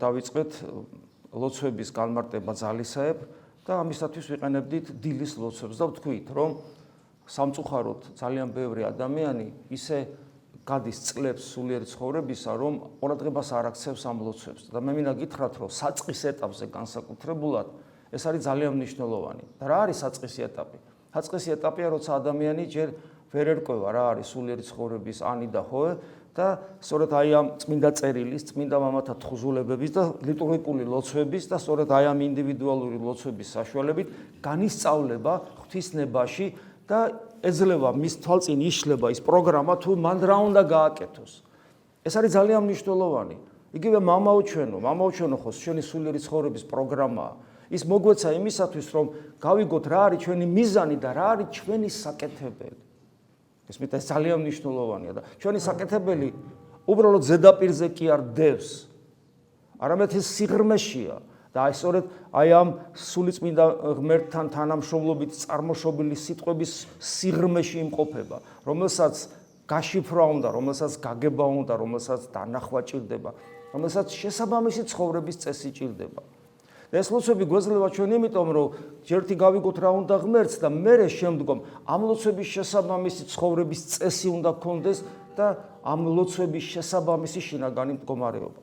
დავიწყეთ ლოცვების განმარტება ძალისაებ და ამისათვის ვიყენებდით დილის ლოცვებს და ვთქვით, რომ სამწუხაროდ ძალიან ბევრი ადამიანი ისე გადის წლებს სულიერი ცხოვრებისა, რომ ყურადღებას არ აქცევს ამ ლოცვებს და მე მინდა გითხრათ, რომ საწყის ეტაპზე განსაკუთრებულად ეს არის ძალიან მნიშვნელოვანი. და რა არის საწყისი ეტაპი? საწყისი ეტაპია, როცა ადამიანი ჯერ ვერ ერკვევა რა არის სულიერი ცხოვრების ანი და ჰოე და სწორედ აი ამ წმინდა წერილის, წმინდა მამათა თხზულებების და ლიტურგიკული ლოცვების და სწორედ აი ამ ინდივიდუალური ლოცვების საშუალებით განისწავლება ღვთისნებაში და ეძლევა მის თვალწინ იშლება ის პროგრამა თუ მან რა უნდა გააკეთოს. ეს არის ძალიან მნიშვნელოვანი. იგივე მამაო ჩვენო ხო ჩვენი სულიერი ცხოვრების პროგრამაა. ის მოგვეცა იმისათვის, რომ გავიგოთ რა არის ჩვენი მიზანი და რა არის ჩვენი საკეთებელი. ეს ძალიან მნიშვნელოვანია და ჩვენი საკეთებელი უბრალოდ ზედაპირზე კი არ დევს. არამედ ეს სიღრმეშია და აი სწორედ აი ამ სულიწმინდა ღმერთთან თანამშრომლობით წარმოშობილი სიტყვების სიღრმეში იმყოფება, რომელსაც გაშიფრვა უნდა, რომელსაც გაგება უნდა, რომელსაც დანახვა ჭირდება, რომელსაც შესაბამისი ცხოვრების წესი ჭირდება. და ეს ლოცვები გვეძლევა ჩვენ იმიტომ, რომ ჯერთი გავიგოთ რა უნდა ღმერთს და მერე შემდგომ ამ ლოცვების შესაბამისი ცხოვრების წესი უნდა გქონდეს და ამ ლოცვების შესაბამისი შინაგანი მდგომარეობა.